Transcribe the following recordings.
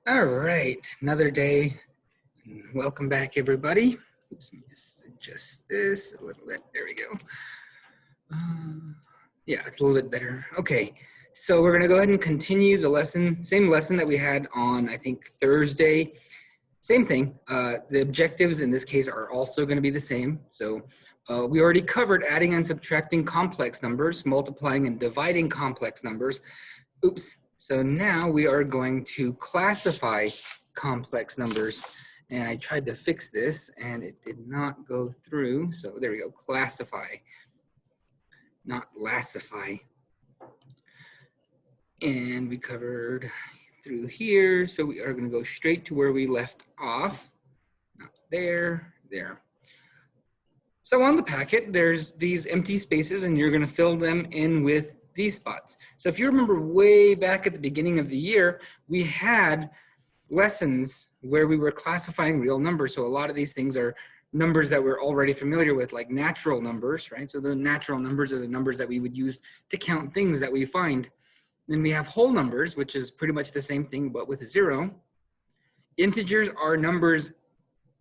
All right, another day. Welcome back, everybody. Oops, let me just adjust this a little bit. There we go. Yeah, it's a little bit better. Okay, so we're going to go ahead and continue the lesson, same lesson that we had on, I think, Thursday. Same thing. The objectives in this case are also going to be the same. So we already covered adding and subtracting complex numbers, multiplying and dividing complex numbers. Oops. So now we are going to classify complex numbers. And I tried to fix this and it did not go through. So there we go, classify, not lassify. And we covered through here. So we are going to go straight to where we left off. Not there, there. So on the packet, there's these empty spaces and you're going to fill them in with these spots. So if you remember way back at the beginning of the year, we had lessons where we were classifying real numbers. So a lot of these things are numbers that we're already familiar with, like natural numbers, right? So the natural numbers are the numbers that we would use to count things that we find. Then we have whole numbers, which is pretty much the same thing, but with 0. Integers are numbers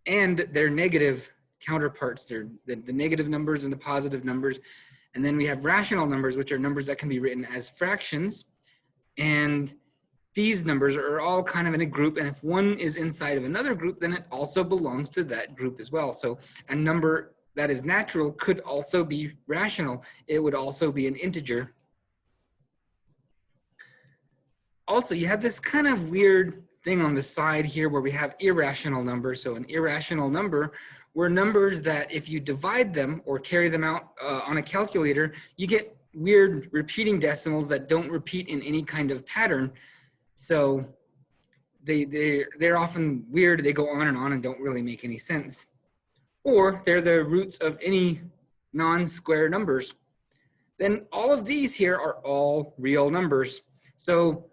and their negative counterparts. They're the negative numbers and the positive numbers. And then we have rational numbers, which are numbers that can be written as fractions. And these numbers are all kind of in a group. And if one is inside of another group, then it also belongs to that group as well. So a number that is natural could also be rational. It would also be an integer. Also, you have this kind of weird thing on the side here where we have irrational numbers. So an irrational number were numbers that if you divide them or carry them out on a calculator, you get weird repeating decimals that don't repeat in any kind of pattern. So they're often weird. They go on and don't really make any sense. Or they're the roots of any non-square numbers. Then all of these here are all real numbers. So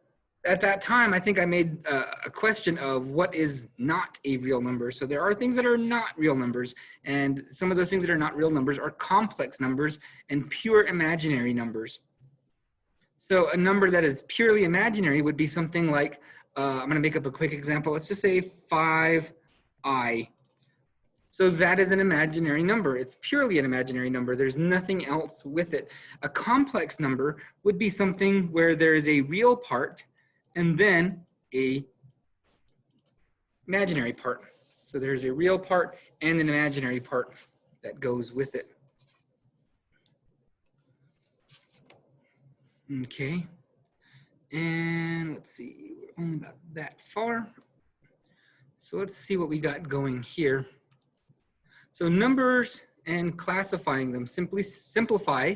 at that time, I think I made a question of what is not a real number. So there are things that are not real numbers, and some of those things that are not real numbers are complex numbers and pure imaginary numbers. So a number that is purely imaginary would be something like, I'm going to make up a quick example. Let's just say 5i. So that is an imaginary number. It's purely an imaginary number. There's nothing else with it. A complex number would be something where there is a real part and then a imaginary part. So there's a real part and an imaginary part that goes with it. Okay, and let's see, we're only about that far. So let's see what we got going here. So numbers and classifying them, simply simplify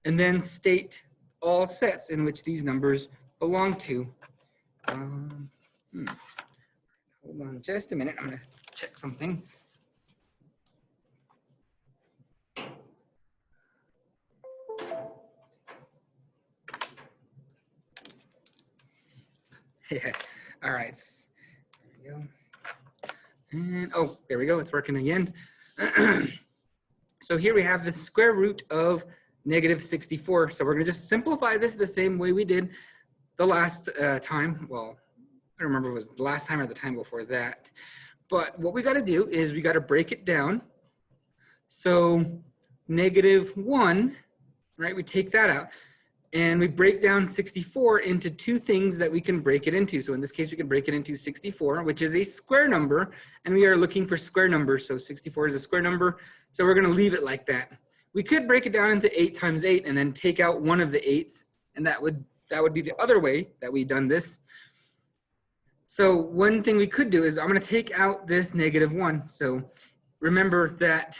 and then state all sets in which these numbers belong to. Hold on just a minute, I'm going to check something. Yeah. All right, there we go. And oh, there we go, it's working again. So here we have the square root of -64. So we're going to just simplify this the same way we did the last time. Well, I don't remember if it was the last time or the time before that. But what we got to do is we got to break it down. So -1, right? We take that out. And we break down 64 into two things that we can break it into. So in this case, we can break it into 64, which is a square number. And we are looking for square numbers. So 64 is a square number. So we're going to leave it like that. We could break it down into 8 times 8 and then take out one of the 8s. And that would be the other way that we've done this. So one thing we could do is I'm going to take out this -1. So remember that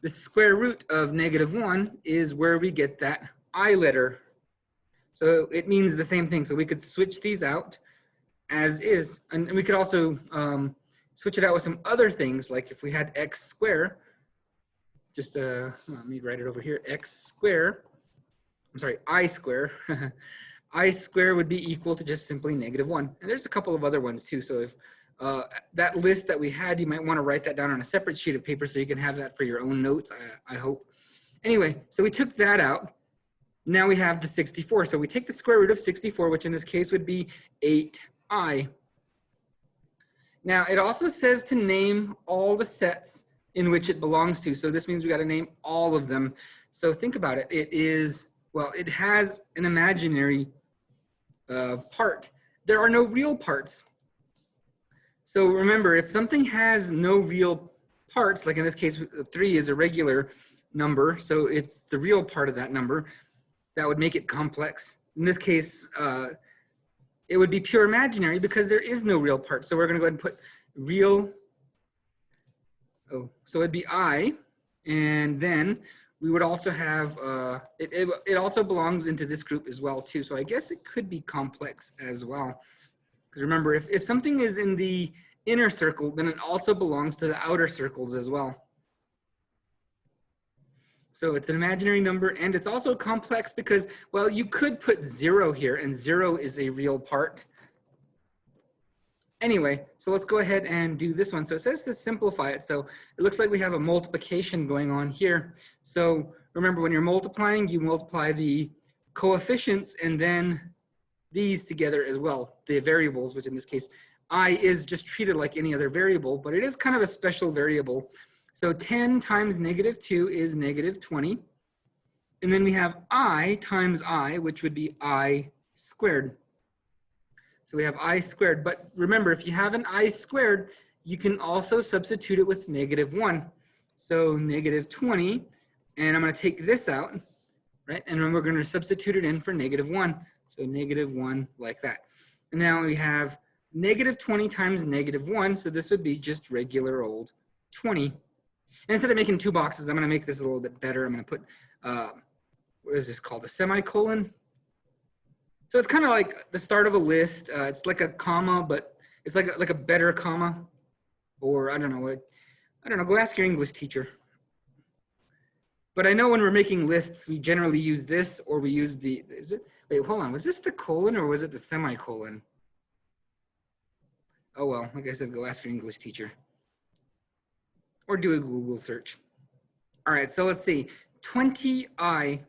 the square root of -1 is where we get that I letter. So it means the same thing. So we could switch these out as is. And we could also switch it out with some other things, like if we had x square, just let me write it over here, x square, I'm sorry, I square. I square would be equal to just simply -1. And there's a couple of other ones too. So if that list that we had, you might want to write that down on a separate sheet of paper so you can have that for your own notes, I hope. Anyway, so we took that out. Now we have the 64. So we take the square root of 64, which in this case would be 8i. Now, it also says to name all the sets in which it belongs to. So this means we got to name all of them. So think about it. It is, well, it has an imaginary part. There are no real parts. So remember, if something has no real parts, like in this case, 3 is a regular number, so it's the real part of that number, that would make it complex. In this case, it would be pure imaginary because there is no real part. So we're going to go ahead and put real. Oh, so it'd be I, and then we would also have, it also belongs into this group as well too. So I guess it could be complex as well. Because remember, if something is in the inner circle, then it also belongs to the outer circles as well. So it's an imaginary number, and it's also complex because, well, you could put 0 here, and 0 is a real part. Anyway, so let's go ahead and do this one. So it says to simplify it. So it looks like we have a multiplication going on here. So remember, when you're multiplying, you multiply the coefficients and then these together as well, the variables, which in this case, I is just treated like any other variable, but it is kind of a special variable. So 10 times -2 is -20. And then we have I times I, which would be I squared. So we have I squared, but remember, if you have an I squared, you can also substitute it with -1. So -20, and I'm gonna take this out, right? And then we're gonna substitute it in for -1. So -1 like that. And now we have -20 times -1, so this would be just regular old 20. And instead of making 2 boxes, I'm gonna make this a little bit better. I'm gonna put, what is this called, a semicolon? So it's kind of like the start of a list. It's like a comma, but it's like a better comma, or I don't know. Go ask your English teacher. But I know when we're making lists, we generally use this, or we use the. Wait, hold on. Was this the colon or was it the semicolon? Oh well, like I said, go ask your English teacher, or do a Google search. All right, so let's see. 20i.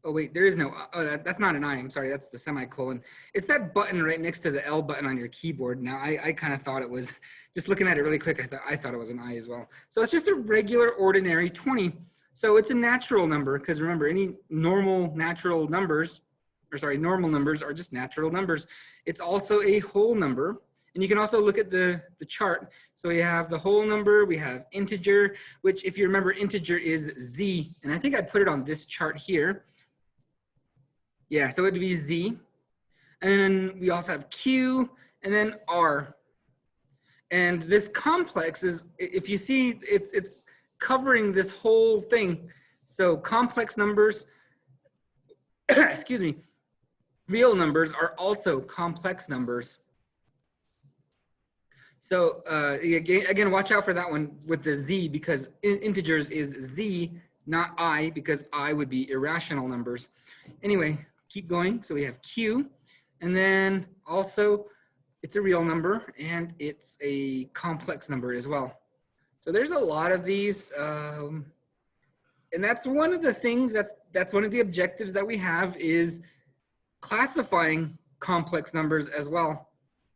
Oh wait, there is no, that's not an I, I'm sorry, that's the semicolon. It's that button right next to the L button on your keyboard. Now I kind of thought it was, just looking at it really quick, I thought it was an I as well. So it's just a regular ordinary 20. So it's a natural number, because remember, any normal natural numbers, or sorry, normal numbers are just natural numbers. It's also a whole number. And you can also look at the chart. So we have the whole number, we have integer, which if you remember, integer is Z. And I think I put it on this chart here. Yeah, so it'd be Z. And then we also have Q and then R. And this complex is, if you see, it's covering this whole thing. So complex numbers, excuse me, real numbers are also complex numbers. So again, watch out for that one with the Z, because integers is Z, not I, because I would be irrational numbers. Anyway, keep going. So we have Q, and then also it's a real number and it's a complex number as well. So there's a lot of these, and that's one of the things that's one of the objectives that we have, is classifying complex numbers as well.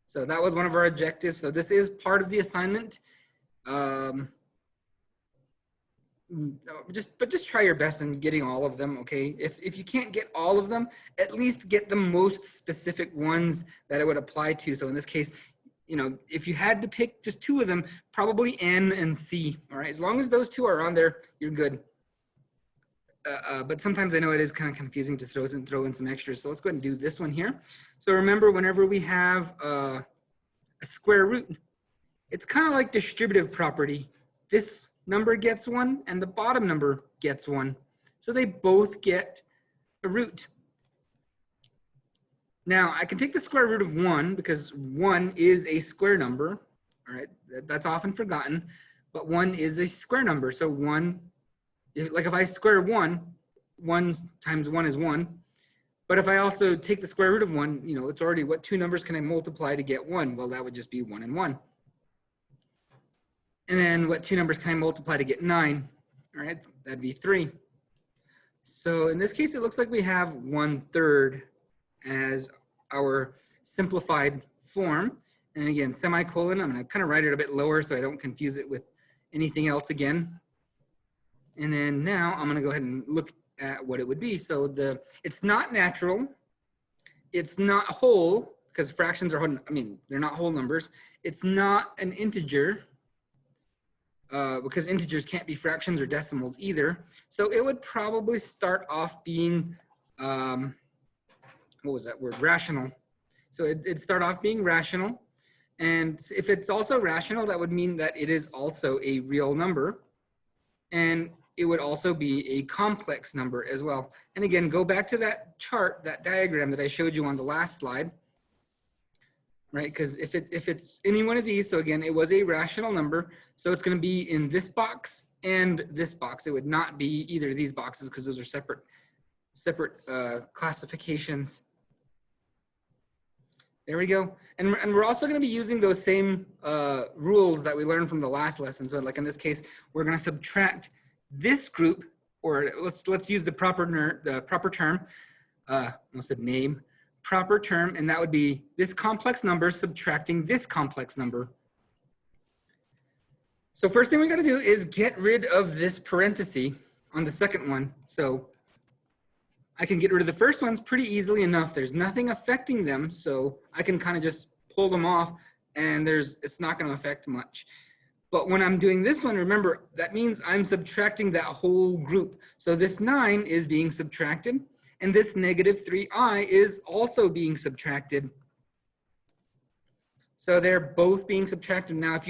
So that was one of our objectives. So this is part of the assignment. Just try your best in getting all of them, okay? If you can't get all of them, at least get the most specific ones that it would apply to. So in this case, you know, if you had to pick just 2 of them, probably N and C, all right? As long as those 2 are on there, you're good. But sometimes I know it is kind of confusing to throw in some extras. So let's go ahead and do this one here. So remember, whenever we have a square root, it's kind of like distributive property. This number gets 1 and the bottom number gets 1. So they both get a root. Now I can take the square root of 1 because 1 is a square number. All right, that's often forgotten, but 1 is a square number. So 1, like if I square 1, 1 times 1 is 1. But if I also take the square root of 1, you know, it's already, what 2 numbers can I multiply to get 1? Well, that would just be 1 and 1. And then what 2 numbers can I multiply to get 9? All right, that'd be 3. So in this case, it looks like we have 1/3 as our simplified form. And again, semicolon, I'm gonna kind of write it a bit lower so I don't confuse it with anything else again. And then now I'm gonna go ahead and look at what it would be. So it's not natural, it's not whole, because fractions are whole, I mean, they're not whole numbers. It's not an integer, because integers can't be fractions or decimals either. So it would probably start off being, what was that word, rational. So it'd start off being rational. And if it's also rational, that would mean that it is also a real number. And it would also be a complex number as well. And again, go back to that chart, that diagram that I showed you on the last slide, right? Because if it's any one of these, so again, it was a rational number, so it's going to be in this box and this box. It would not be either of these boxes because those are separate classifications. There we go. And we're also going to be using those same rules that we learned from the last lesson. So like in this case, we're going to subtract this group, or let's use the proper term, almost said name, proper term, and that would be this complex number subtracting this complex number. So first thing we got to do is get rid of this parenthesis on the second one. So I can get rid of the first ones pretty easily enough. There's nothing affecting them, so I can kind of just pull them off, and it's not going to affect much. But when I'm doing this one, remember, that means I'm subtracting that whole group. So this 9 is being subtracted, and this negative 3i is also being subtracted. So they're both being subtracted. Now, if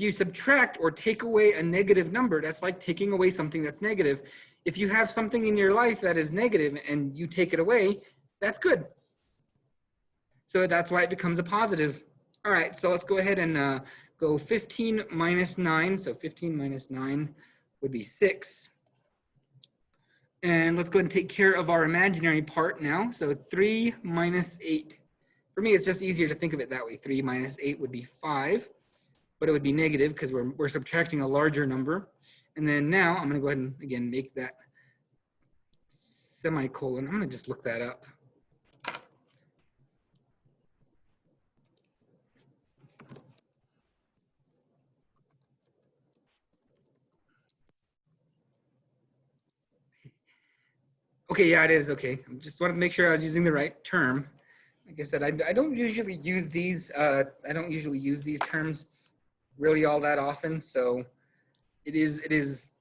you subtract or take away a negative number, that's like taking away something that's negative. If you have something in your life that is negative and you take it away, that's good. So that's why it becomes a positive. All right, so let's go ahead and go 15 minus 9. So 15 minus 9 would be 6. And let's go ahead and take care of our imaginary part now. So 3 minus 8. For me, it's just easier to think of it that way. 3 minus 8 would be 5, but it would be negative because we're subtracting a larger number. And then now I'm going to go ahead and, again, make that semicolon. I'm going to just look that up. Okay, yeah, it is. Okay. I just wanted to make sure I was using the right term. Like I said, I don't usually use these. I don't usually use these terms really all that often. So it is,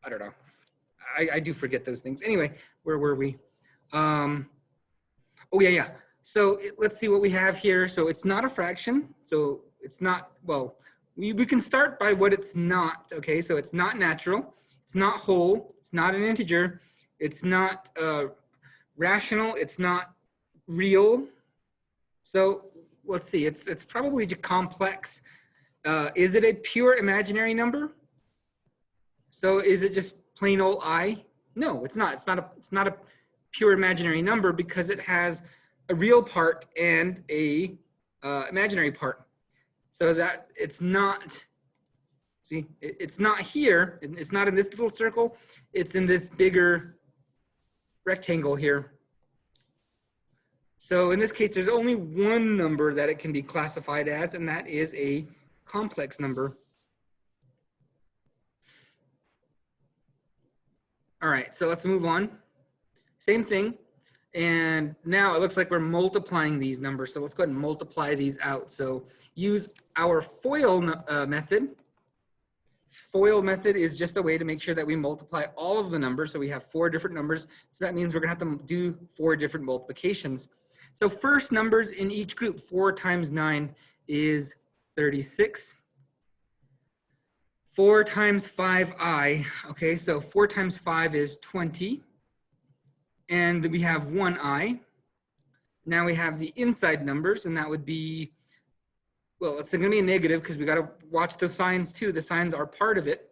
I don't know. I do forget those things. Anyway, where were we? Oh, yeah. So let's see what we have here. So it's not a fraction. So it's not, well, we can start by what it's not. Okay, so it's not natural. It's not whole. It's not an integer. It's not rational. It's not real. So let's see. It's probably complex. Is it a pure imaginary number? So is it just plain old I? No, it's not. It's not a pure imaginary number because it has a real part and a imaginary part. So that it's not. See, it's not here. It's not in this little circle. It's in this bigger rectangle here. So in this case, there's only one number that it can be classified as, and that is a complex number. All right, so let's move on. Same thing. And now it looks like we're multiplying these numbers. So let's go ahead and multiply these out. So use our FOIL method. FOIL method is just a way to make sure that we multiply all of the numbers. So we have 4 different numbers. So that means we're gonna have to do 4 different multiplications. So first numbers in each group, 4 times 9 is 36. 4 times 5i, okay, so 4 times 5 is 20. And we have 1i. Now we have the inside numbers, and that would be, well, it's gonna be a negative because we gotta watch the signs too. The signs are part of it.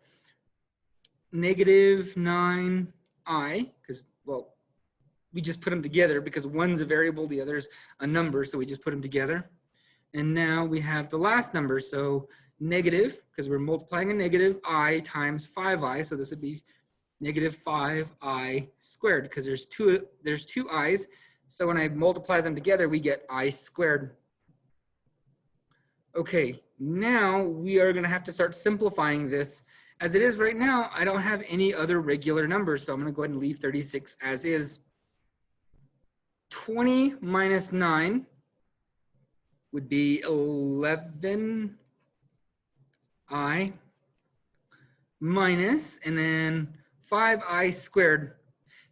Negative 9i, because, well, we just put them together because one's a variable, the other's a number, so we just put them together. And now we have the last number, so negative, because we're multiplying a negative, I times 5i, so this would be negative 5i squared, because there's two i's, so when I multiply them together, we get I squared. Okay, now we are going to have to start simplifying this. As it is right now, I don't have any other regular numbers, so I'm going to go ahead and leave 36 as is. 20 minus 9 would be 11i minus, and then 5i squared.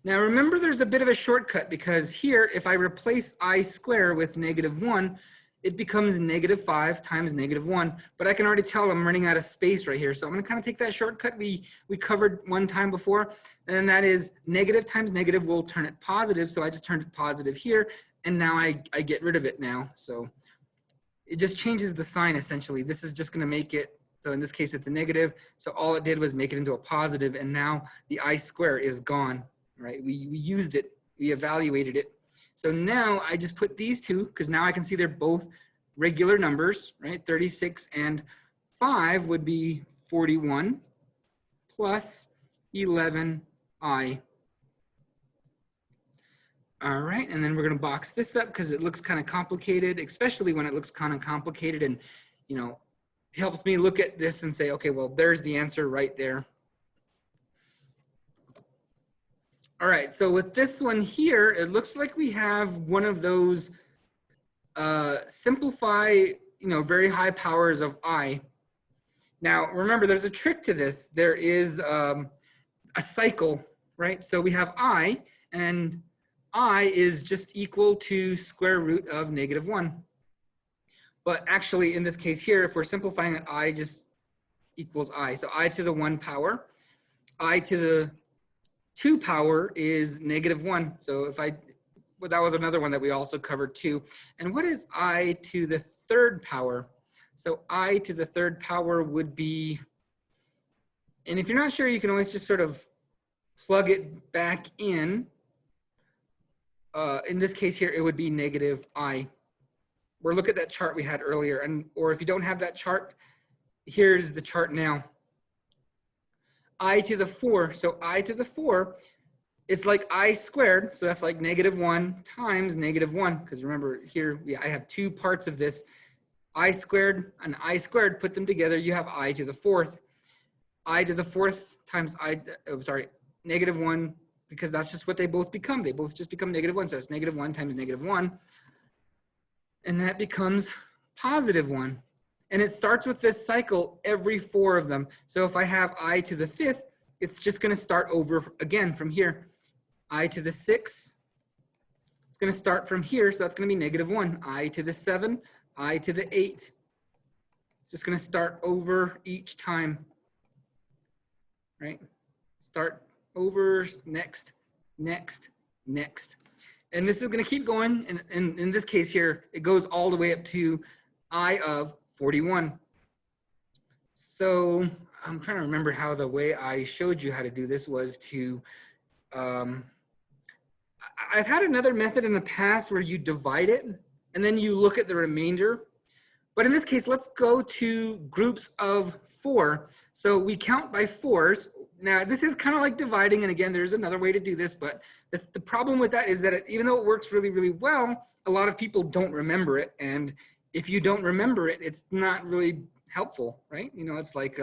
Now remember, there's a bit of a shortcut, because here, if I replace I squared with -1, it becomes -5 times -1, but I can already tell I'm running out of space right here. So I'm going to kind of take that shortcut we covered one time before, and that is negative times negative will turn it positive. So I just turned it positive here, and now I get rid of it now. So it just changes the sign essentially. This is just going to make it, so in this case it's a negative. So all it did was make it into a positive, and now the I squared is gone, right? We used it, we evaluated it. So now I just put these two, because now I can see they're both regular numbers, right? 36 and 5 would be 41 plus 11i. All right, and then we're going to box this up because it looks kind of complicated, especially when it looks kind of complicated, and you know, it helps me look at this and say, okay, well, there's the answer right there. All right, so with this one here, it looks like we have one of those simplify, you know, very high powers of I. Now, remember, there's a trick to this. There is a cycle, right? So we have I, and I is just equal to square root of -1. But actually, in this case here, if we're simplifying it, I just equals I. So I to the 1 power, I to the 2 power is -1. So if well, that was another one that we also covered too. And what is I to the 3rd power? So I to the 3rd power would be, and if you're not sure, you can always just sort of plug it back in. In this case here, it would be -I. Or look at that chart we had earlier, or if you don't have that chart, here's the chart now. I to the 4, so I to the 4, it's like I squared, so that's like -1 times -1, because remember here, I have two parts of this, I squared and I squared, put them together, you have I to the 4th. I to the 4th times -1, because that's just what they both become. They both just become -1, so it's -1 times -1, and that becomes +1. And it starts with this cycle every 4 of them. So if I have I to the 5th, it's just going to start over again from here. I to the 6, it's going to start from here, so that's going to be -1. I to the 7, I to the 8. It's just going to start over each time, right? Start over, next, next, next. And this is going to keep going. And in this case here, it goes all the way up to I of 41. So I'm trying to remember how the way I showed you how to do this was to, I've had another method in the past where you divide it and then you look at the remainder. But in this case, let's go to groups of 4. So we count by 4s. Now this is kind of like dividing, and again, there's another way to do this, but the problem with that is that even though it works really, really well, a lot of people don't remember it. And if you don't remember it, it's not really helpful, right? You know, it's like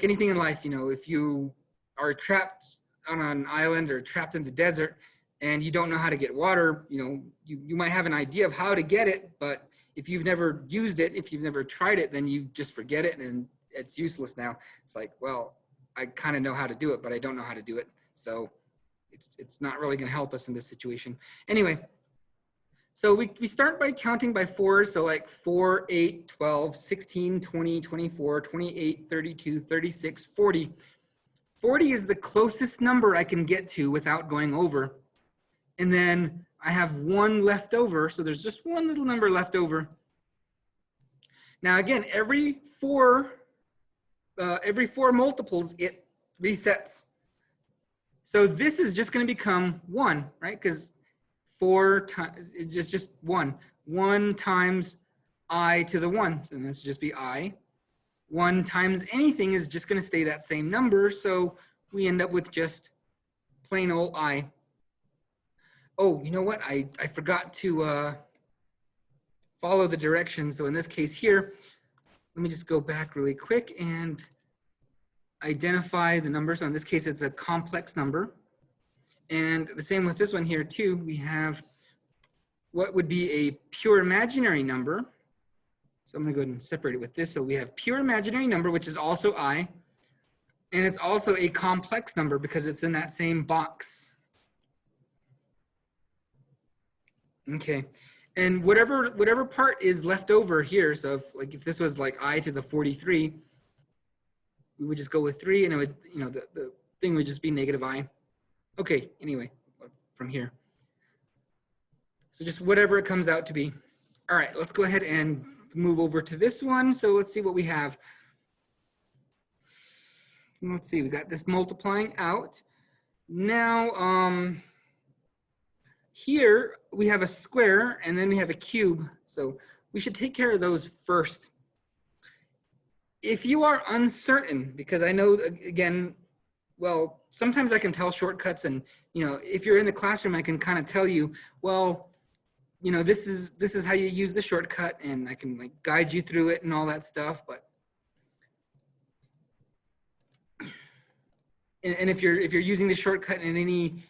anything in life, you know, if you are trapped on an island or trapped in the desert and you don't know how to get water, you know, you might have an idea of how to get it, but if you've never used it, if you've never tried it, then you just forget it and it's useless now. It's like, well, I kind of know how to do it, but I don't know how to do it. So it's not really going to help us in this situation. Anyway, so we start by counting by 4s. So like 4, 8, 12, 16, 20, 24, 28, 32, 36, 40. 40 is the closest number I can get to without going over. And then I have 1 left over. So there's just 1 little number left over. Now again, every 4 multiples, it resets. So this is just going to become 1, right? Because 4 times, it's just 1. 1 times I to the 1, and this will just be I. 1 times anything is just going to stay that same number, so we end up with just plain old I. Oh, you know what? I forgot to follow the directions. So in this case here, let me just go back really quick and identify the number. So in this case, it's a complex number. And the same with this one here too. We have what would be a pure imaginary number. So I'm gonna go ahead and separate it with this. So we have pure imaginary number, which is also I, and it's also a complex number because it's in that same box. Okay, and whatever part is left over here, so if this was like I to the 43, we would just go with 3 and it would, the thing would just be negative I. Okay, anyway, from here. So just whatever it comes out to be. All right, let's go ahead and move over to this one. So let's see what we have. Let's see, we got this multiplying out. Now, here we have a square and then we have a cube. So we should take care of those first. If you are uncertain, because I know, again, well, sometimes I can tell shortcuts and, if you're in the classroom, I can kind of tell you, well, this is how you use the shortcut and I can like guide you through it and all that stuff. But, and if you're using the shortcut in any,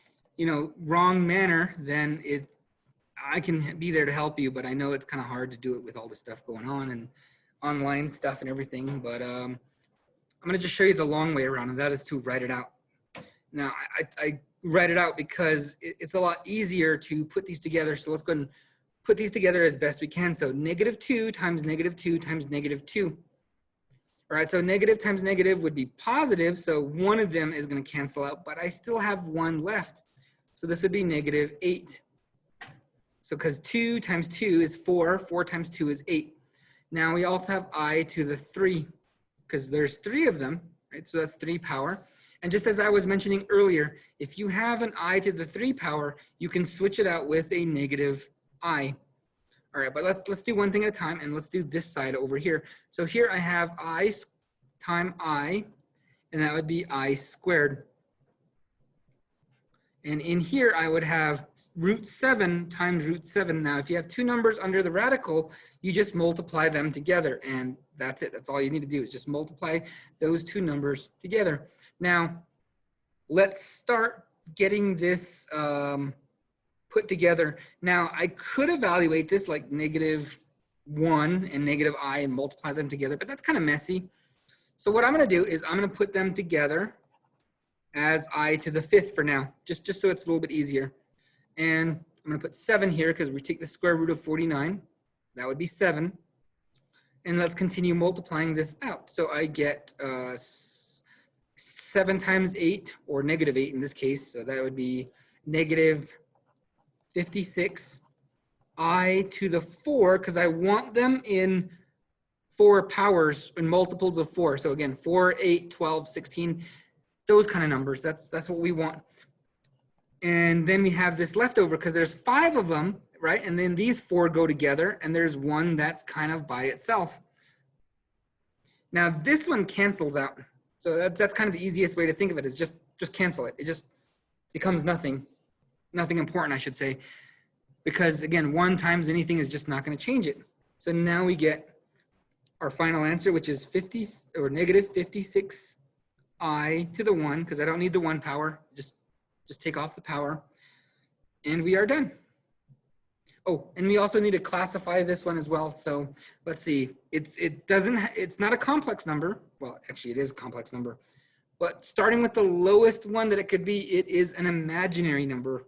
wrong manner, then I can be there to help you, but I know it's kind of hard to do it with all the stuff going on and online stuff and everything. But, I'm going to just show you the long way around, and that is to write it out. Now, I write it out because it's a lot easier to put these together. So let's go ahead and put these together as best we can. So -2 times -2 times -2. All right, so negative times negative would be positive. So one of them is going to cancel out, but I still have one left. So this would be -8. So because 2 times 2 is 4, 4 times 2 is 8. Now we also have I to the 3. Because there's 3 of them, right? So that's 3 power. And just as I was mentioning earlier, if you have an I to the 3 power, you can switch it out with a negative I. All right, but let's do one thing at a time, and let's do this side over here. So here I have I times I, and that would be I squared. And in here I would have √7 times √7. Now, if you have 2 numbers under the radical, you just multiply them together, and that's it. That's all you need to do is just multiply those 2 numbers together. Now, let's start getting this put together. Now, I could evaluate this like -1 and negative I and multiply them together, but that's kind of messy. So what I'm going to do is I'm going to put them together as I to the 5th for now, just so it's a little bit easier. And I'm going to put 7 here because we take the square root of 49. That would be 7. And let's continue multiplying this out. So I get 7 times 8, or -8 in this case. So that would be -56 I to the 4, because I want them in 4 powers, in multiples of 4. So again, 4, 8, 12, 16, those kind of numbers. That's what we want. And then we have this leftover because there's 5 of them, right? And then these 4 go together, and there's one that's kind of by itself. Now this one cancels out. So that's kind of the easiest way to think of it, is just cancel it. It just becomes nothing important, I should say, because again, 1 times anything is just not going to change it. So now we get our final answer, which is -56 I to the 1, because I don't need the 1 power. Just take off the power, and we are done. Oh, and we also need to classify this one as well. So let's see. It's not a complex number. Well, actually, it is a complex number. But starting with the lowest one that it could be, it is an imaginary number.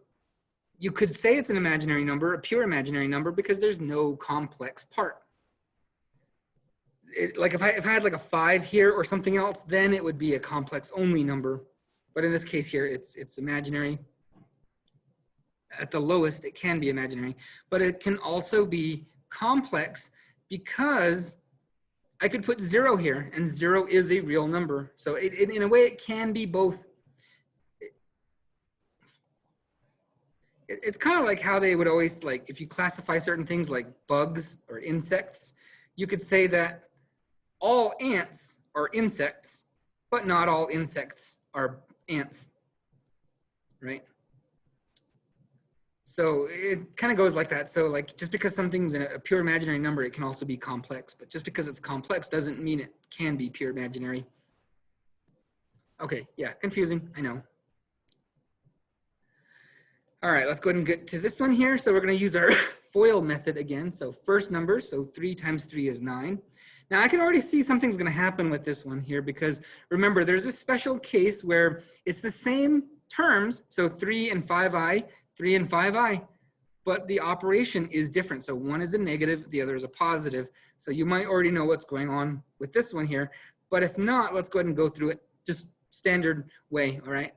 You could say it's an imaginary number, a pure imaginary number, because there's no complex part. Like if I had like a 5 here or something else, then it would be a complex only number. But in this case here, it's imaginary. At the lowest, it can be imaginary, but it can also be complex because I could put 0 here, and 0 is a real number. So in a way, it can be both. It's kind of like how they would always, like, if you classify certain things like bugs or insects, you could say that all ants are insects, but not all insects are ants, right? So it kind of goes like that. So like just because something's a pure imaginary number, it can also be complex. But just because it's complex doesn't mean it can be pure imaginary. Okay, yeah, confusing, I know. All right, let's go ahead and get to this one here. So we're going to use our FOIL method again. So first number, so 3 times 3 is 9. Now I can already see something's going to happen with this one here because remember, there's a special case where it's the same terms. So 3 and 5i, 3 and 5i, but the operation is different. So one is a negative, the other is a positive. So you might already know what's going on with this one here. But if not, let's go ahead and go through it just standard way, all right?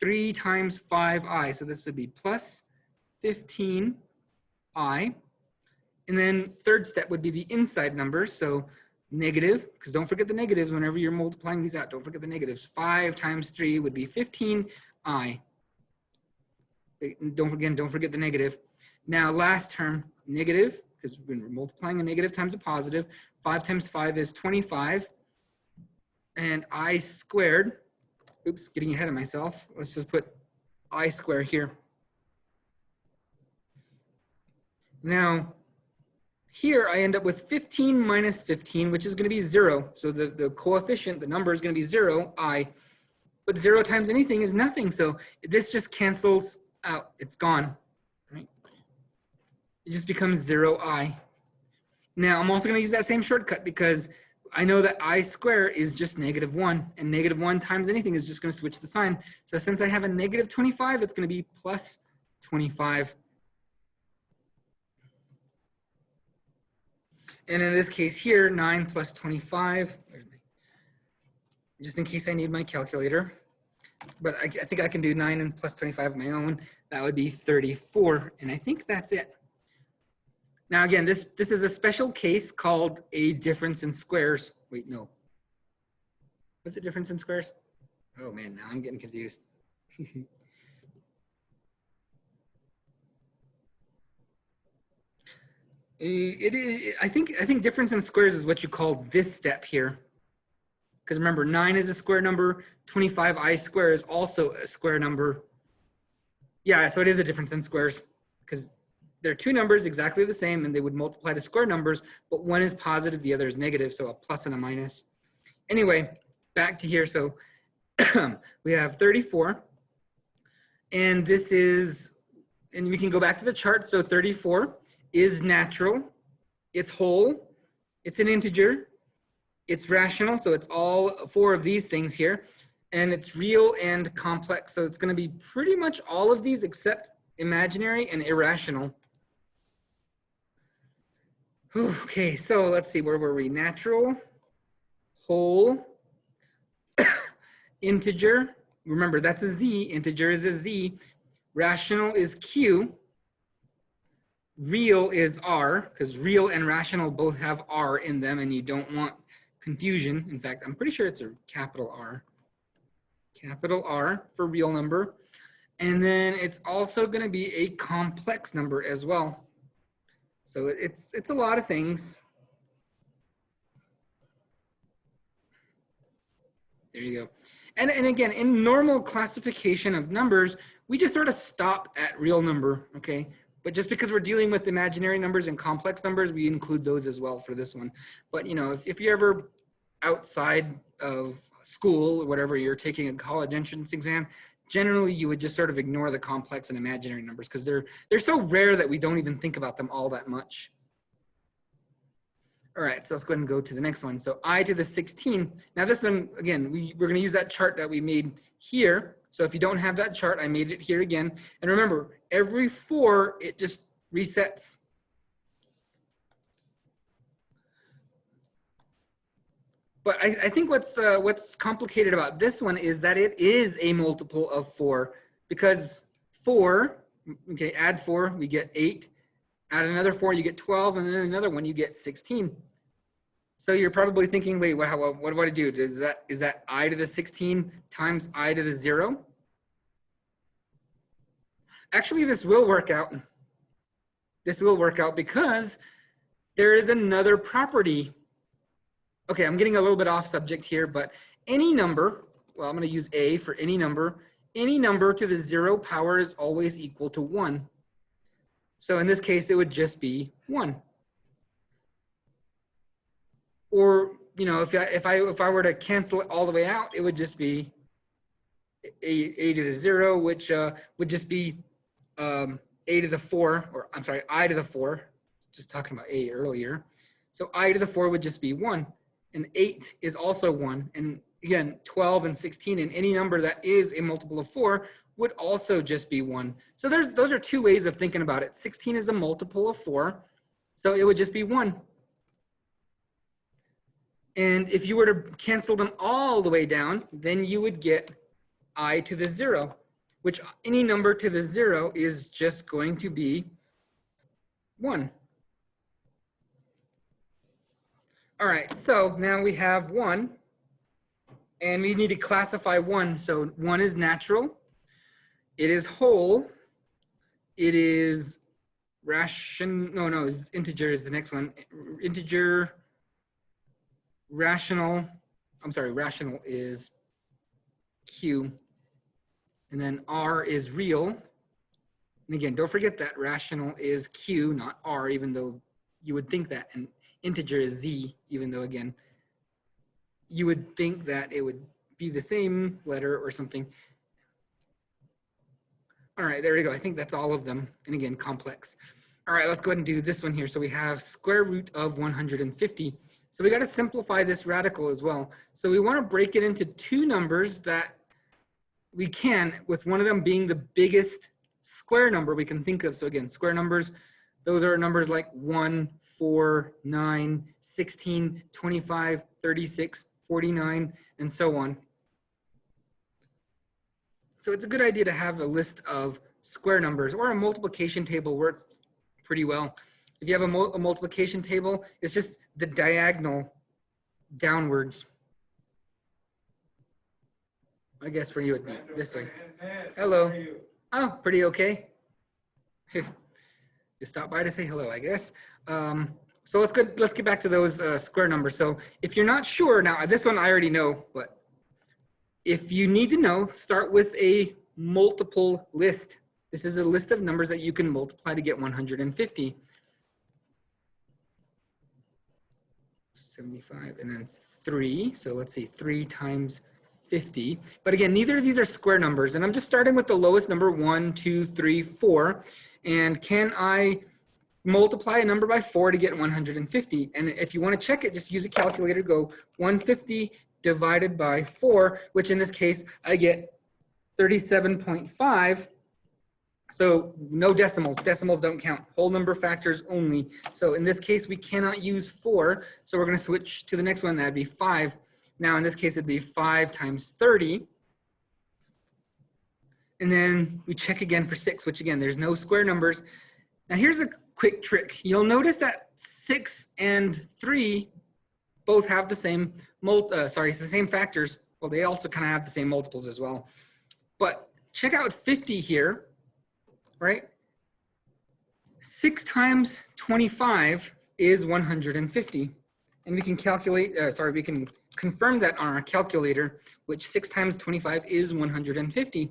3 times 5i, so this would be plus 15i. And then third step would be the inside numbers, so negative, because don't forget the negatives whenever you're multiplying these out, don't forget the negatives. 5 times 3 would be 15i. Don't forget the negative. Now last term, negative, because we're multiplying a negative times a positive. 5 times 5 is 25. And I squared, oops, getting ahead of myself. Let's just put I squared here. Now, here I end up with 15 minus 15, which is going to be 0. So the coefficient, the number is going to be 0, I. But 0 times anything is nothing. So this just cancels out. It's gone. Right? It just becomes 0i. Now, I'm also going to use that same shortcut because I know that I square is just -1, and -1 times anything is just going to switch the sign. So since I have a negative 25, it's going to be plus 25. And in this case here, 9 plus 25, just in case I need my calculator. But I think I can do 9 and plus 25 of my own. That would be 34, and I think that's it. Now again, this is a special case called a difference in squares. Wait, no. What's the difference in squares? Oh man, now I'm getting confused. It is. I think difference in squares is what you call this step here. Because remember, 9 is a square number. 25i squared is also a square number. Yeah, so it is a difference in squares because they're two numbers exactly the same and they would multiply to square numbers, but one is positive, the other is negative, so a plus and a minus. Anyway, back to here. So we have 34, and this is, and we can go back to the chart. So 34 is natural, it's whole, it's an integer, it's rational, so it's all 4 of these things here, and it's real and complex. So it's going to be pretty much all of these except imaginary and irrational. Okay, so let's see, where were we? Natural, whole, integer, remember that's a z, integer is a z, rational is q, real is r, because real and rational both have r in them and you don't want confusion. In fact, I'm pretty sure it's a capital R for real number. And then it's also going to be a complex number as well. So it's a lot of things. There you go. And again, in normal classification of numbers, we just sort of stop at real number, okay? But just because we're dealing with imaginary numbers and complex numbers, we include those as well for this one. But you know, if you're ever outside of school or whatever, you're taking a college entrance exam, generally you would just sort of ignore the complex and imaginary numbers because they're so rare that we don't even think about them all that much. All right, so let's go ahead and go to the next one. So I to the 16. Now this one, again, we're going to use that chart that we made here. So if you don't have that chart, I made it here again. And remember, every 4, it just resets. But I think what's complicated about this one is that it is a multiple of 4, because 4, okay, add 4, we get 8. Add another 4, you get 12, and then another one, you get 16. So you're probably thinking, wait, what do I do? Is that I to the 16 times I to the 0? Actually, this will work out. This will work out because there is another property. Okay, I'm getting a little bit off subject here, but any number, well, I'm going to use A for any number to the 0 power is always equal to 1. So in this case, it would just be 1. Or, you know, if I were to cancel it all the way out, it would just be a to the 0, which would just be a to the 4, or I'm sorry, I to the 4. Just talking about a earlier. So I to the 4 would just be 1, and 8 is also 1. And again, 12 and 16 and any number that is a multiple of 4 would also just be 1. So those are two ways of thinking about it. 16 is a multiple of 4, so it would just be 1. And if you were to cancel them all the way down, then you would get I to the 0, which any number to the 0 is just going to be 1. All right, so now we have 1, and we need to classify 1. So 1 is natural, it is whole, it is integer is the next one. Integer, rational is Q, and then R is real. And again, don't forget that rational is Q, not R, even though you would think that. And integer is Z, even though, again, you would think that it would be the same letter or something. All right, there we go. I think that's all of them. And again, complex. All right, let's go ahead and do this one here. So we have square root of 150. So we got to simplify this radical as well. So we want to break it into two numbers that we can, with one of them being the biggest square number we can think of. So again, square numbers, those are numbers like 1, 4, 9, 16, 25, 36, 49, and so on. So it's a good idea to have a list of square numbers, or a multiplication table works pretty well. If you have a multiplication table, it's just the diagonal downwards. I guess for you it'd be this way. Hello. Oh, pretty okay. Just stop by to say hello, I guess. So let's get back to those square numbers. So if you're not sure, now this one I already know, but if you need to know, start with a multiple list. This is a list of numbers that you can multiply to get 150. 75 and then 3. So let's see, 3 times 50. But again, neither of these are square numbers. And I'm just starting with the lowest number, 1, 2, 3, 4. And can I multiply a number by 4 to get 150? And if you want to check it, just use a calculator. Go 150 divided by 4, which in this case, I get 37.5. So no decimals. Decimals don't count. Whole number factors only. So in this case, we cannot use 4. So we're going to switch to the next one. That'd be 5. Now in this case, it'd be 5 times 30. And then we check again for 6, which again, there's no square numbers. Now here's a quick trick. You'll notice that 6 and 3 both have the same it's the same factors. Well, they also kind of have the same multiples as well. But check out 50 here, right? 6 times 25 is 150. And we can calculate, we can confirm that on our calculator, which 6 times 25 is 150.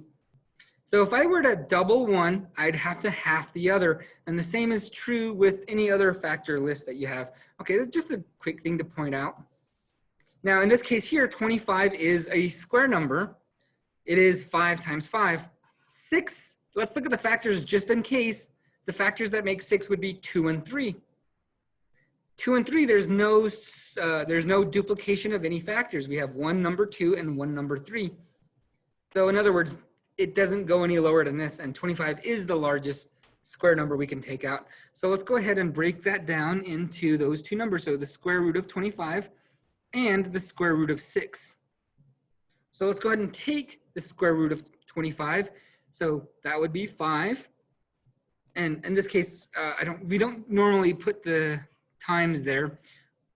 So if I were to double one, I'd have to half the other. And the same is true with any other factor list that you have. Okay, just a quick thing to point out. Now in this case here, 25 is a square number. It is 5 times 5. 6, let's look at the factors just in case. The factors that make 6 would be 2 and 3. 2 and 3, there's no duplication of any factors. We have one number 2 and one number 3. So in other words, it doesn't go any lower than this, and 25 is the largest square number we can take out. So let's go ahead and break that down into those two numbers. So the square root of 25 and the square root of 6. So let's go ahead and take the square root of 25. So that would be 5. And in this case, we don't normally put the times there,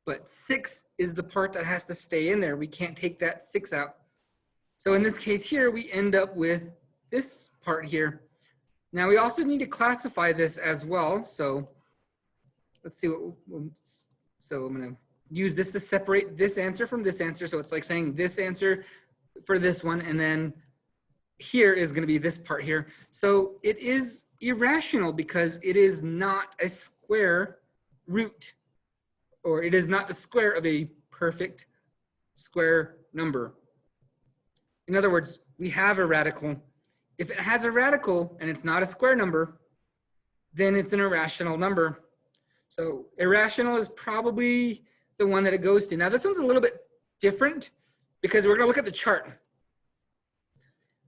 but 6 is the part that has to stay in there. We can't take that 6 out. So in this case here, we end up with this part here. Now we also need to classify this as well. So let's see so I'm going to use this to separate this answer from this answer. So it's like saying this answer for this one, and then here is going to be this part here. So it is irrational because it is not a square root, or it is not the square of a perfect square number. In other words, we have a radical. If it has a radical and it's not a square number, then it's an irrational number. So irrational is probably the one that it goes to. Now this one's a little bit different because we're going to look at the chart.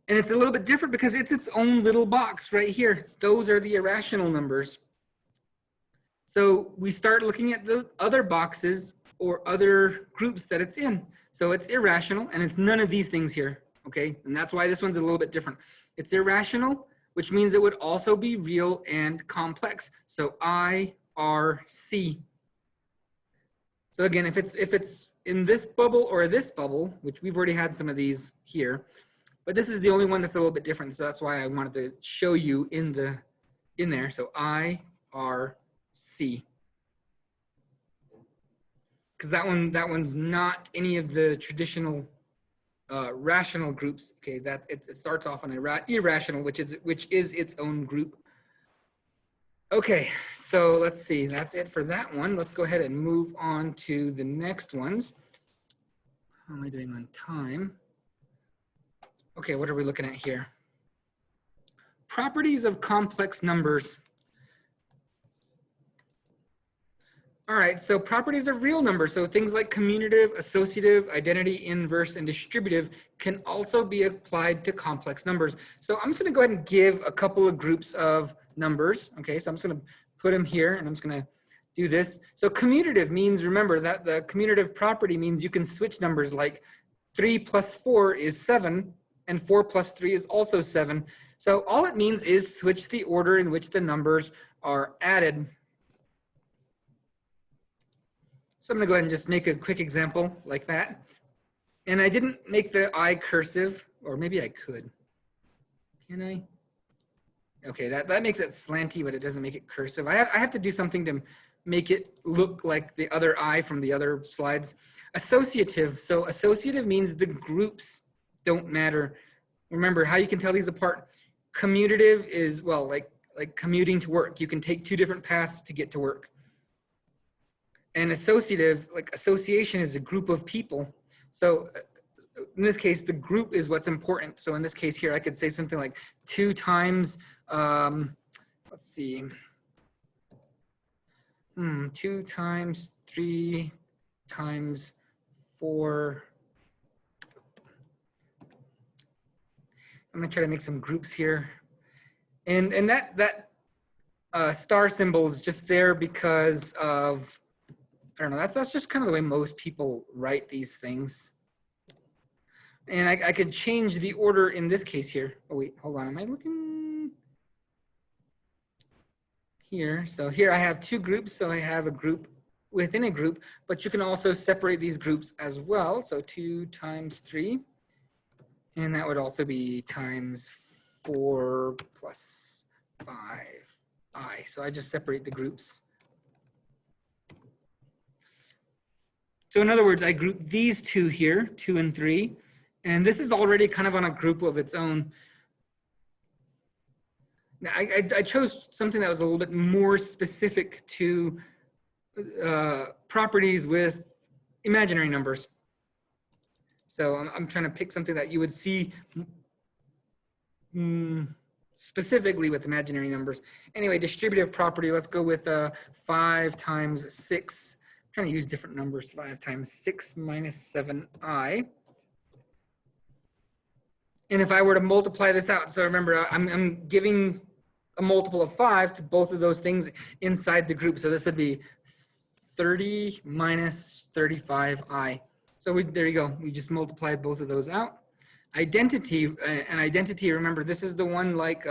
And it's a little bit different because it's its own little box right here. Those are the irrational numbers. So we start looking at the other boxes or other groups that it's in. So it's irrational and it's none of these things here, okay? And that's why this one's a little bit different. It's irrational, which means it would also be real and complex. So IRC. So again, if it's in this bubble or this bubble, which we've already had some of these here, but this is the only one that's a little bit different. So that's why I wanted to show you in there. So IRC. Because that one's not any of the traditional rational groups. Okay, that it starts off on irrational, which is its own group. Okay, so let's see. That's it for that one. Let's go ahead and move on to the next ones. How am I doing on time? Okay, what are we looking at here? Properties of complex numbers. All right, so properties of real numbers. So things like commutative, associative, identity, inverse, and distributive can also be applied to complex numbers. So I'm just gonna go ahead and give a couple of groups of numbers. Okay, so I'm just gonna put them here and I'm just gonna do this. So commutative means, remember that the commutative property means you can switch numbers, like 3 plus 4 is 7 and 4 plus 3 is also 7. So all it means is switch the order in which the numbers are added. So I'm gonna go ahead and just make a quick example like that. And I didn't make the I cursive, or maybe I could. Can I? Okay, that makes it slanty, but it doesn't make it cursive. I have to do something to make it look like the other I from the other slides. Associative, so associative means the groups don't matter. Remember how you can tell these apart. Commutative is, well, like commuting to work. You can take two different paths to get to work. And associative, like association, is a group of people. So in this case, the group is what's important. So in this case here, I could say something like 2 times, let's see, 2 times 3 times 4. I'm gonna try to make some groups here. And that star symbol is just there because of, I don't know, that's just kind of the way most people write these things. And I could change the order in this case here. Oh wait, hold on, am I looking here? So here I have 2 groups, so I have a group within a group, but you can also separate these groups as well. So 2 times 3, and that would also be times 4 plus 5i. So I just separate the groups. So in other words, I group these 2 here, 2 and 3, and this is already kind of on a group of its own. Now, I chose something that was a little bit more specific to properties with imaginary numbers. So I'm trying to pick something that you would see specifically with imaginary numbers. Anyway, distributive property, let's go with 5 times 6. I'm trying to use different numbers. 5 times 6 minus 7i. And if I were to multiply this out, so remember, I'm giving a multiple of 5 to both of those things inside the group. So this would be 30 minus 35i. So there you go. We just multiplied both of those out. Identity, and identity, remember, this is the one like,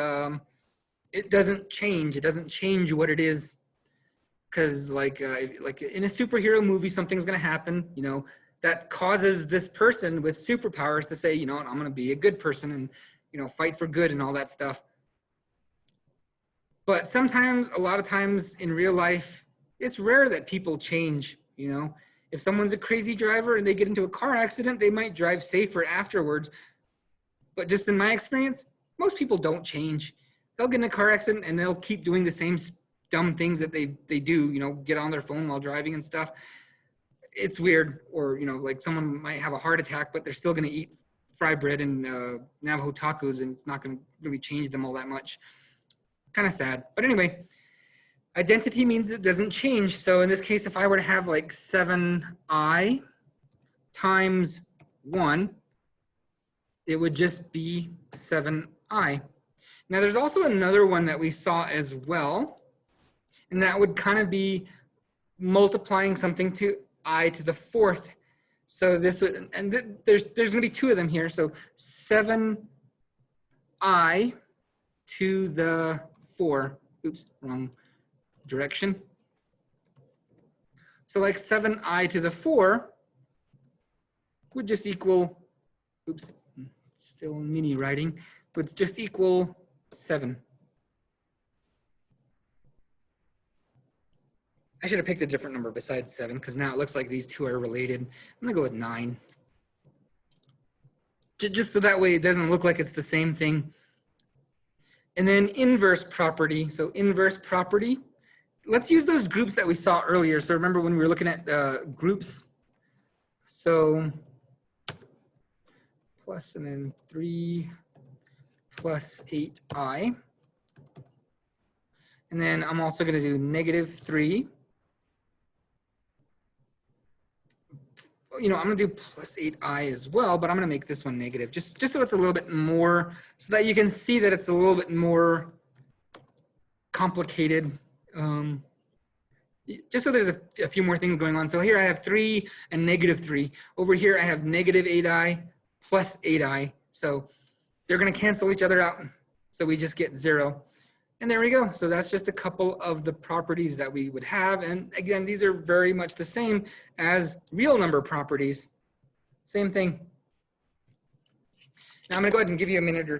it doesn't change. It doesn't change what it is. Because like in a superhero movie, something's going to happen, you know, that causes this person with superpowers to say, you know, I'm going to be a good person and, you know, fight for good and all that stuff. But sometimes, a lot of times in real life, it's rare that people change, you know. If someone's a crazy driver and they get into a car accident, they might drive safer afterwards. But just in my experience, most people don't change. they'll get in a car accident and they'll keep doing the same dumb things that they do, you know, get on their phone while driving and stuff. It's weird. Or, you know, like someone might have a heart attack, but they're still going to eat fry bread and Navajo tacos, and it's not going to really change them all that much. Kind of sad. But anyway, identity means it doesn't change. So in this case, if I were to have like 7i times 1, it would just be 7i. Now there's also another one that we saw as well, and that would kind of be multiplying something to I to the 4th. So this would, and there's going to be 2 of them here. So 7i to the 4. Oops, wrong direction. So like 7i to the 4 would just equal, oops, still mini writing, would just equal 7. I should have picked a different number besides 7, because now it looks like these 2 are related. I'm gonna go with 9. Just so that way it doesn't look like it's the same thing. And then inverse property. So inverse property, let's use those groups that we saw earlier. So remember when we were looking at groups. So plus and then 3 plus 8i. And then I'm also going to do -3. You know, I'm going to do plus 8i as well, but I'm going to make this one negative, just so it's a little bit more, so that you can see that it's a little bit more complicated. Just so there's a few more things going on. So here I have 3 and -3. Over here I have -8i plus 8i. So they're going to cancel each other out. So we just get 0. And there we go. So that's just a couple of the properties that we would have. And again, these are very much the same as real number properties. Same thing. Now I'm going to go ahead and give you a minute or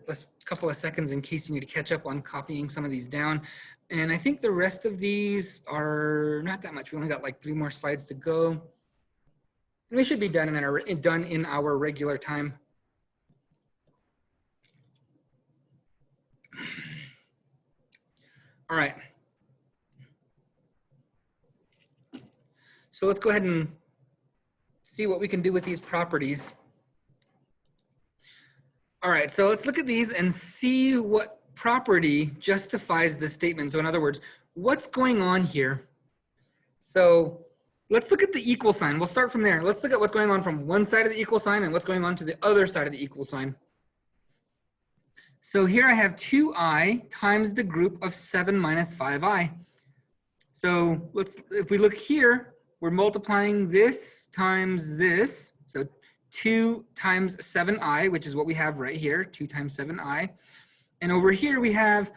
a couple of seconds in case you need to catch up on copying some of these down. And I think the rest of these are not that much. We only got like 3 more slides to go. And we should be done in our regular time. All right. So let's go ahead and see what we can do with these properties. All right, so let's look at these and see what property justifies the statement. So in other words, what's going on here? So let's look at the equal sign. We'll start from there. Let's look at what's going on from one side of the equal sign and what's going on to the other side of the equal sign. So here I have 2i times the group of 7 minus 5i. So if we look here, we're multiplying this times this. So 2 times 7i, which is what we have right here, 2 times 7i. And over here we have,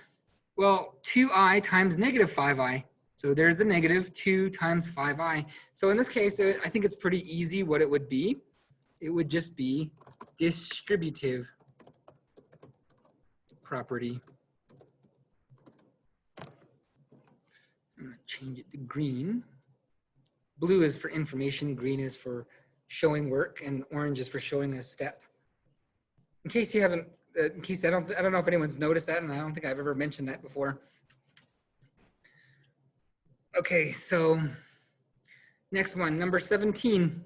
well, 2i times -5i. So there's the negative, 2 times 5i. So in this case, I think it's pretty easy what it would be. It would just be distributive property. I'm going to change it to green. Blue is for information, green is for showing work, and orange is for showing a step. In case you haven't, in case I don't know if anyone's noticed that, and I don't think I've ever mentioned that before. Okay, so next one, number 17.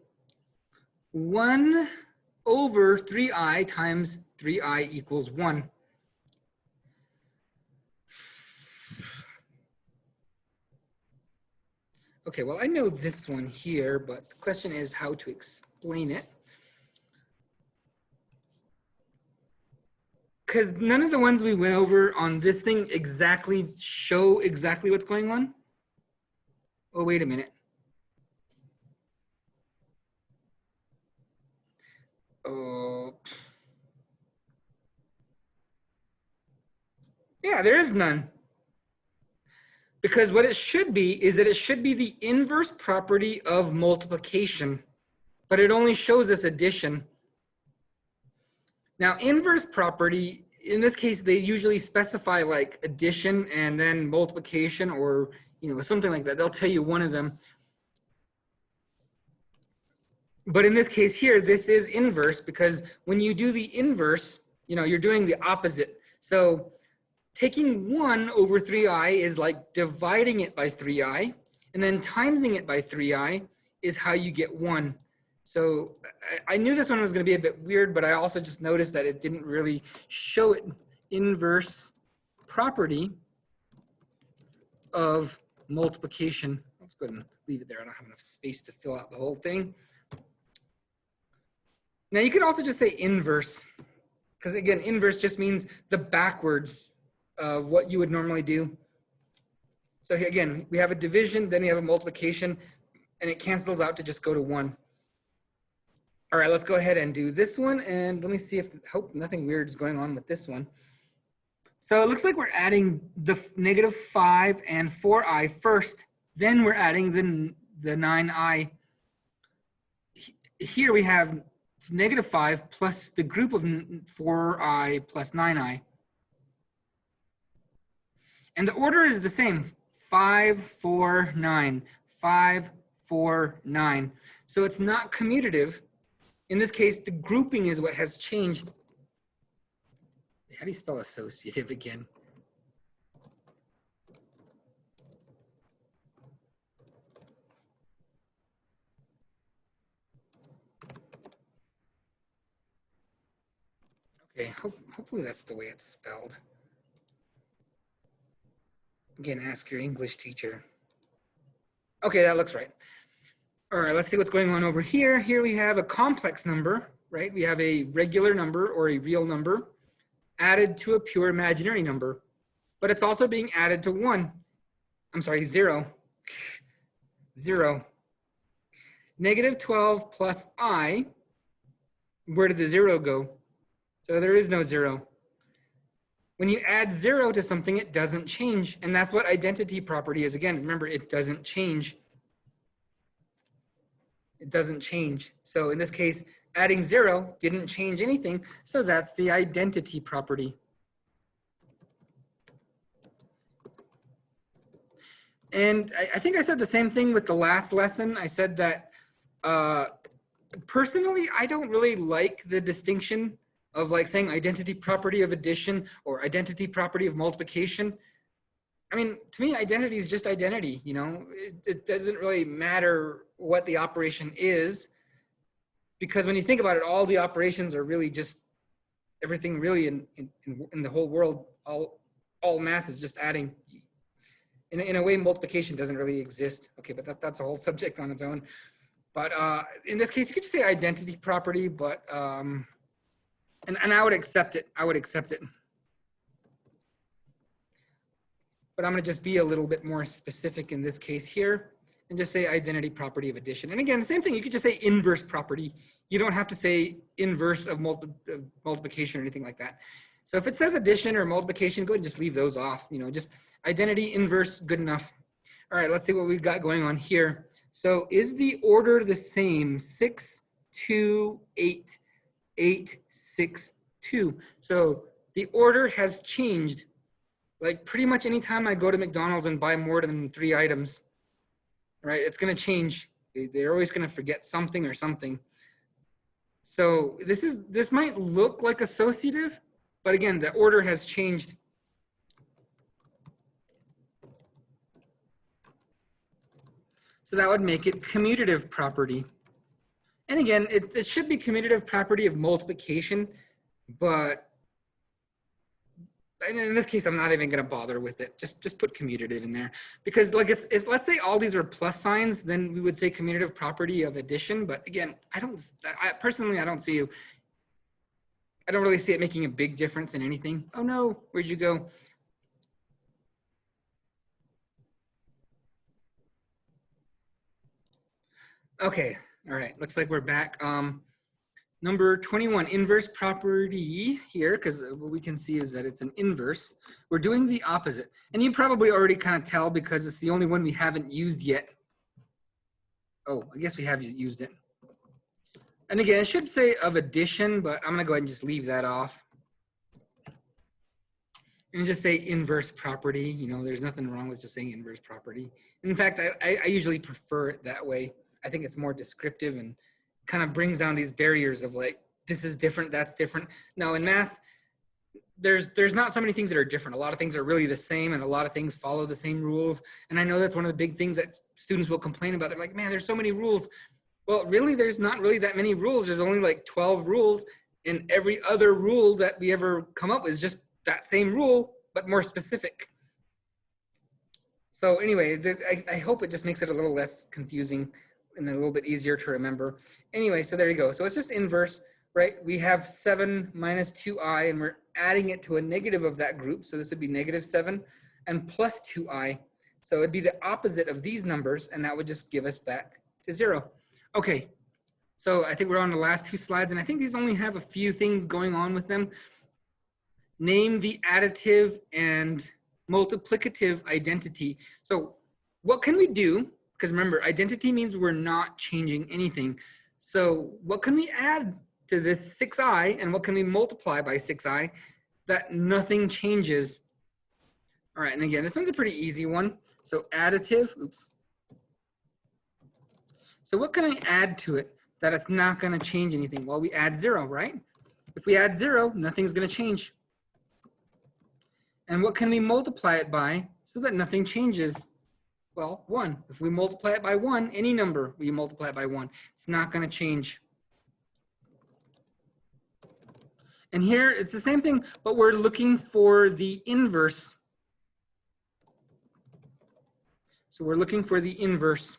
1 over 3i times 3i equals 1. Okay, well, I know this one here, but the question is how to explain it. Because none of the ones we went over on this thing exactly show exactly what's going on. Oh, wait a minute. Oh. Yeah, there is none. Because what it should be is that it should be the inverse property of multiplication, but it only shows us addition. Now, inverse property, in this case, they usually specify like addition and then multiplication, or something like that. They'll tell you one of them. But in this case here, this is inverse, because when you do the inverse, you're doing the opposite. So taking 1 over 3i is like dividing it by 3i, and then timesing it by 3i is how you get 1. So I knew this one was going to be a bit weird, but I also just noticed that it didn't really show it inverse property of multiplication. Let's go ahead and leave it there. I don't have enough space to fill out the whole thing. Now you could also just say inverse, because again, inverse just means the backwards of what you would normally do. So again, we have a division, then we have a multiplication, and it cancels out to just go to 1. All right, let's go ahead and do this one, and let me see if, hope nothing weird is going on with this one. So it looks like we're adding the -5 and 4i first, then we're adding the 9i. Here we have -5 plus the group of 4i plus 9i. And the order is the same, 5, 4, 9, 5, 4, 9. So it's not commutative. In this case, the grouping is what has changed. How do you spell associative again? Okay, hopefully that's the way it's spelled. Again, ask your English teacher. Okay, that looks right. All right, let's see what's going on over here. Here we have a complex number, right? We have a regular number or a real number added to a pure imaginary number, but it's also being added to 1. I'm sorry, 0. 0. -12 plus I, where did the 0 go? So there is no 0. When you add 0 to something, it doesn't change. And that's what identity property is. Again, remember, it doesn't change. It doesn't change. So in this case, adding 0 didn't change anything. So that's the identity property. And I think I said the same thing with the last lesson. I said that personally, I don't really like the distinction of like saying identity property of addition or identity property of multiplication. I mean, to me, identity is just identity, you know, it doesn't really matter what the operation is, because when you think about it, all the operations are really just everything really in the whole world, all math is just adding. In a way, multiplication doesn't really exist. Okay, but that's a whole subject on its own. But in this case, you could just say identity property, but and I would accept it. I would accept it. But I'm going to just be a little bit more specific in this case here and just say identity property of addition. And again, the same thing, you could just say inverse property. You don't have to say inverse of multiplication or anything like that. So if it says addition or multiplication, go ahead and just leave those off. You know, just identity, inverse, good enough. All right, let's see what we've got going on here. So is the order the same? 6, 2, 8, 8, 6, 2. So the order has changed. Like pretty much anytime I go to McDonald's and buy more than 3 items, right, it's going to change. They're always going to forget something or something. So this might look like associative, but again, the order has changed. So that would make it commutative property. And again, it should be commutative property of multiplication, but in this case, I'm not even going to bother with it. Just put commutative in there, because like if let's say all these are plus signs, then we would say commutative property of addition. But again, I personally don't really see it making a big difference in anything. Oh no, where'd you go? Okay, all right, looks like we're back. Number 21, inverse property here, because what we can see is that it's an inverse. We're doing the opposite. And you probably already kind of tell because it's the only one we haven't used yet. Oh, I guess we have used it. And again, I should say of addition, but I'm going to go ahead and just leave that off. And just say inverse property. You know, there's nothing wrong with just saying inverse property. In fact, I usually prefer it that way. I think it's more descriptive and kind of brings down these barriers of like, this is different, that's different. Now in math, there's not so many things that are different. A lot of things are really the same, and a lot of things follow the same rules. And I know that's one of the big things that students will complain about. They're like, man, there's so many rules. Well, really, there's not really that many rules. There's only like 12 rules, and every other rule that we ever come up with is just that same rule, but more specific. So anyway, I hope it just makes it a little less confusing and a little bit easier to remember. Anyway, so there you go. So it's just inverse, right? We have 7 minus 2i, and we're adding it to a negative of that group. So this would be negative 7 and plus 2i. So it'd be the opposite of these numbers, and that would just give us back to 0. Okay, so I think we're on the last 2 slides, and I think these only have a few things going on with them. Name the additive and multiplicative identity. So what can we do? Because remember, identity means we're not changing anything. So what can we add to this 6i, and what can we multiply by 6i that nothing changes? All right, and again, this one's a pretty easy one. So additive, oops. So what can I add to it that it's not going to change anything? Well, we add 0, right? If we add 0, nothing's going to change. And what can we multiply it by so that nothing changes? Well, 1. If we multiply it by 1, any number we multiply it by 1, it's not going to change. And here it's the same thing, but we're looking for the inverse. So we're looking for the inverse.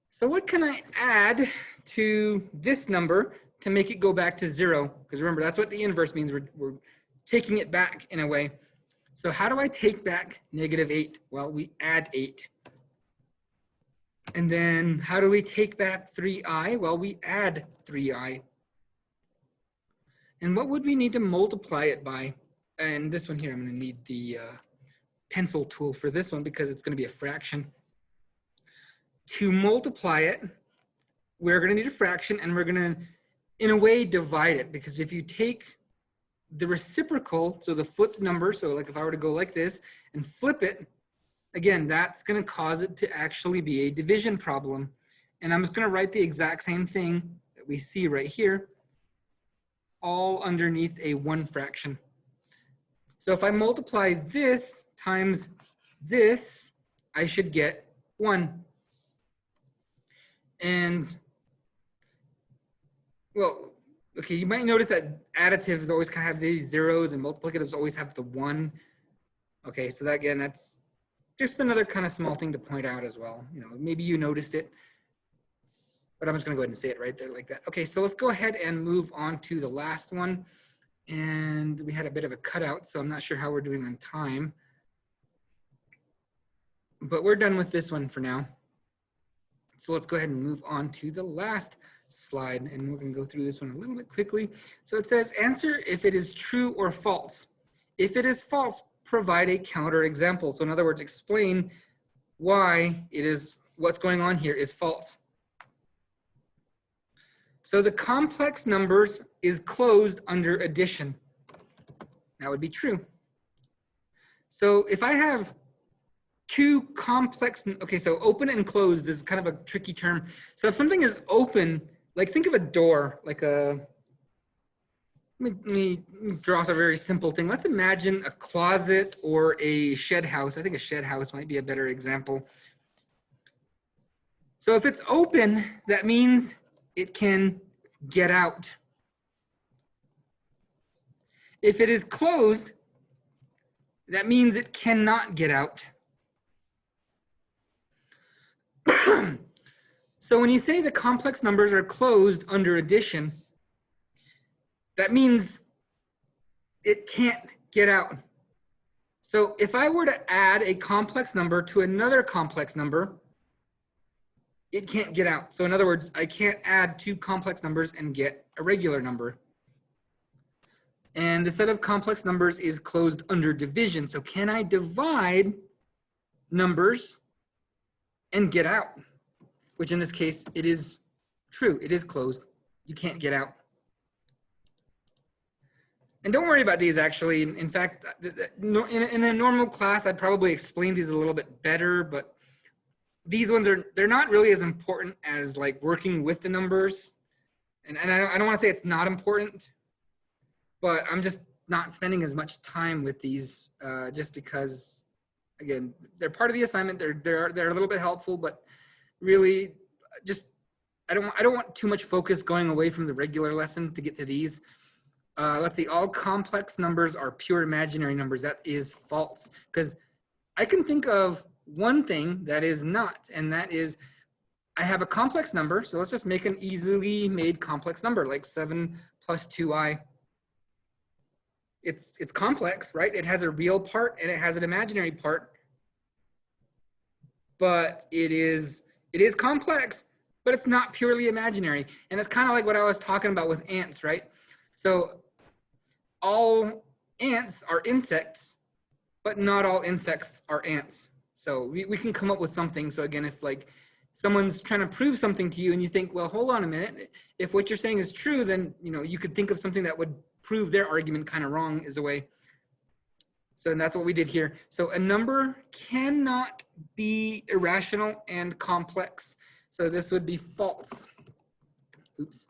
So what can I add to this number to make it go back to 0? Because remember, that's what the inverse means. We're taking it back in a way. So how do I take back negative 8? Well, we add 8. And then how do we take back 3i? Well, we add 3i. And what would we need to multiply it by? And this one here, I'm going to need the pencil tool for this one because it's going to be a fraction. To multiply it, we're going to need a fraction, and we're going to, in a way, divide it. Because if you take the reciprocal, so the flipped number, so like if I were to go like this and flip it, again, that's going to cause it to actually be a division problem. And I'm just going to write the exact same thing that we see right here, all underneath a 1 fraction. So if I multiply this times this, I should get 1. And, well, okay, you might notice that additives always kind of have these zeros and multiplicatives always have the 1. Okay, so that, again, that's just another kind of small thing to point out as well. You know, maybe you noticed it, but I'm just going to go ahead and say it right there like that. Okay, so let's go ahead and move on to the last one. And we had a bit of a cutout, so I'm not sure how we're doing on time. But we're done with this one for now. So let's go ahead and move on to the last slide, and we're going to go through this one a little bit quickly. So it says, answer if it is true or false. If it is false, provide a counter example. So in other words, explain why it is, what's going on here is false. So the complex numbers is closed under addition. That would be true. So if I have 2 complex, okay, so open and closed is kind of a tricky term. So if something is open, like think of a door, like a, let me draw a very simple thing. Let's imagine a closet or a shed house. I think a shed house might be a better example. So if it's open, that means it can get out. If it is closed, that means it cannot get out. So when you say the complex numbers are closed under addition, that means it can't get out. So if I were to add a complex number to another complex number, it can't get out. So in other words, I can't add 2 complex numbers and get a regular number. And the set of complex numbers is closed under division. So can I divide numbers and get out? Which in this case, it is true. It is closed. You can't get out. And don't worry about these actually. In fact, in a normal class, I'd probably explain these a little bit better, but these ones they're not really as important as like working with the numbers. And I don't want to say it's not important, but I'm just not spending as much time with these just because, again, they're part of the assignment. They're a little bit helpful, but really just I don't want too much focus going away from the regular lesson to get to these. Let's see, all complex numbers are pure imaginary numbers. That is false, because I can think of one thing that is not, and that is I have a complex number. So let's just make an easily made complex number like 7 plus 2i. It's complex, right? It has a real part and it has an imaginary part, but it is complex, but it's not purely imaginary. And it's kind of like what I was talking about with ants, right? So all ants are insects, but not all insects are ants. So we can come up with something. So again, if like someone's trying to prove something to you and you think, well, hold on a minute, if what you're saying is true, then you could think of something that would prove their argument kind of wrong is a way. So and that's what we did here. So a number cannot be irrational and complex. So this would be false. Oops.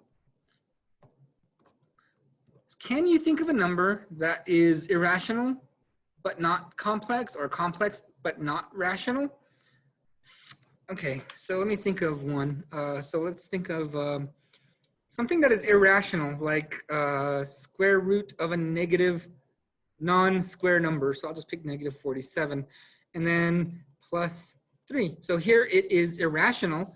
Can you think of a number that is irrational but not complex, or complex but not rational? Okay, so let me think of one. So let's think of something that is irrational, like square root of a negative non-square number. So I'll just pick negative 47 and then plus 3. So here it is irrational,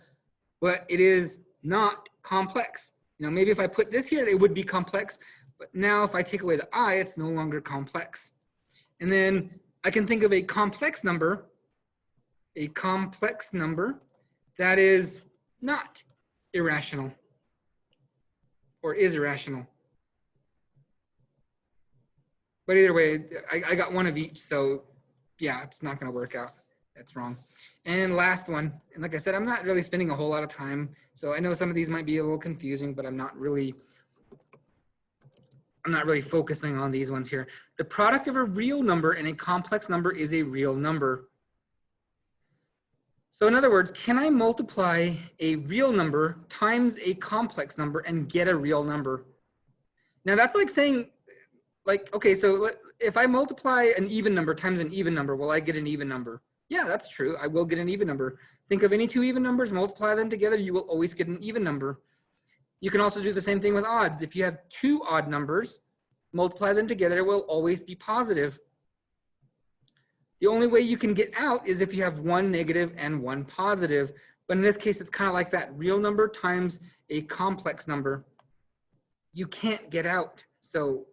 but it is not complex. Maybe if I put this here, it would be complex. But now if I take away the I, it's no longer complex. And then I can think of a complex number that is not irrational or is irrational. But either way, I got one of each, so yeah, it's not going to work out. That's wrong. And last one, and like I said, I'm not really spending a whole lot of time, so I know some of these might be a little confusing, but I'm not really focusing on these ones here. The product of a real number and a complex number is a real number. So in other words, can I multiply a real number times a complex number and get a real number? Now that's like saying, okay, so if I multiply an even number times an even number, will I get an even number? Yeah, that's true. I will get an even number. Think of any two even numbers, multiply them together, you will always get an even number. You can also do the same thing with odds. If you have two odd numbers, multiply them together, it will always be positive. The only way you can get out is if you have one negative and one positive. But in this case, it's kind of like that real number times a complex number. You can't get out. So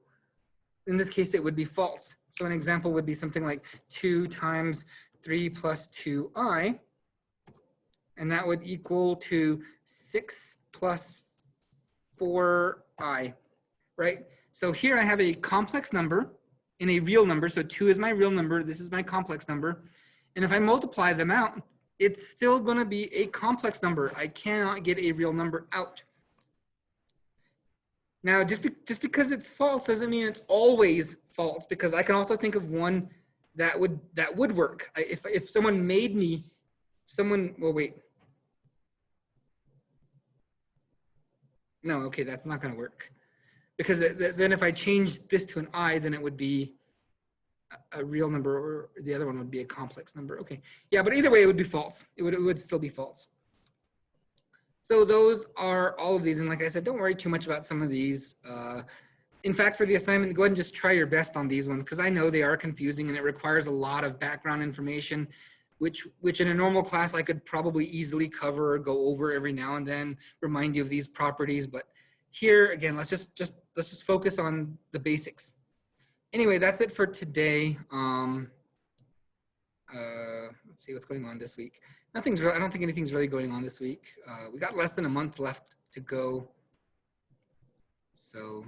in this case, it would be false. So an example would be something like 2 times 3 plus 2i. And that would equal to 6 plus 4i, right? So here I have a complex number and a real number. So 2 is my real number. This is my complex number. And if I multiply them out, it's still going to be a complex number. I cannot get a real number out. Now, just because it's false doesn't mean it's always false, because I can also think of one that would work. If someone made me, well, wait. No, okay, that's not going to work. Because then if I change this to an I, then it would be a real number, or the other one would be a complex number. Okay, yeah, but either way, it would be false. It would still be false. So those are all of these. And like I said, don't worry too much about some of these. In fact, for the assignment, go ahead and just try your best on these ones, because I know they are confusing and it requires a lot of background information, which in a normal class, I could probably easily cover or go over every now and then, remind you of these properties. But here, again, let's just focus on the basics. Anyway, that's it for today. Let's see what's going on this week. I don't think anything's really going on this week. We got less than a month left to go. So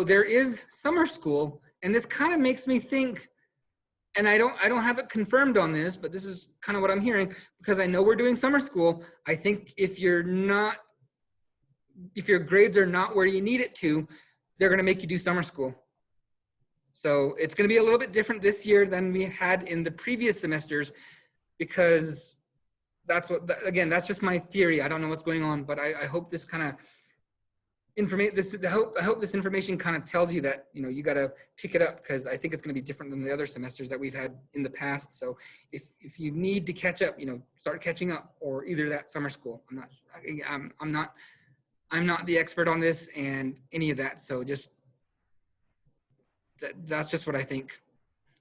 there is summer school, and this kind of makes me think, and I don't have it confirmed on this, but this is kind of what I'm hearing, because I know we're doing summer school. I think if your grades are not where you need it to, they're going to make you do summer school. So it's going to be a little bit different this year than we had in the previous semesters, because that's just my theory. I don't know what's going on, but I hope this kind of I hope this information kind of tells you that, you know, you got to pick it up, because I think it's going to be different than the other semesters that we've had in the past. So if you need to catch up, you know, start catching up, or either that summer school. I'm not the expert on this and any of that. So just that's just what I think.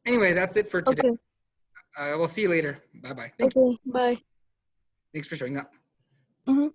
Anyway, that's it for today. Okay. We'll see you later. Bye-bye. Okay. Bye. Thanks for showing up. Mm-hmm.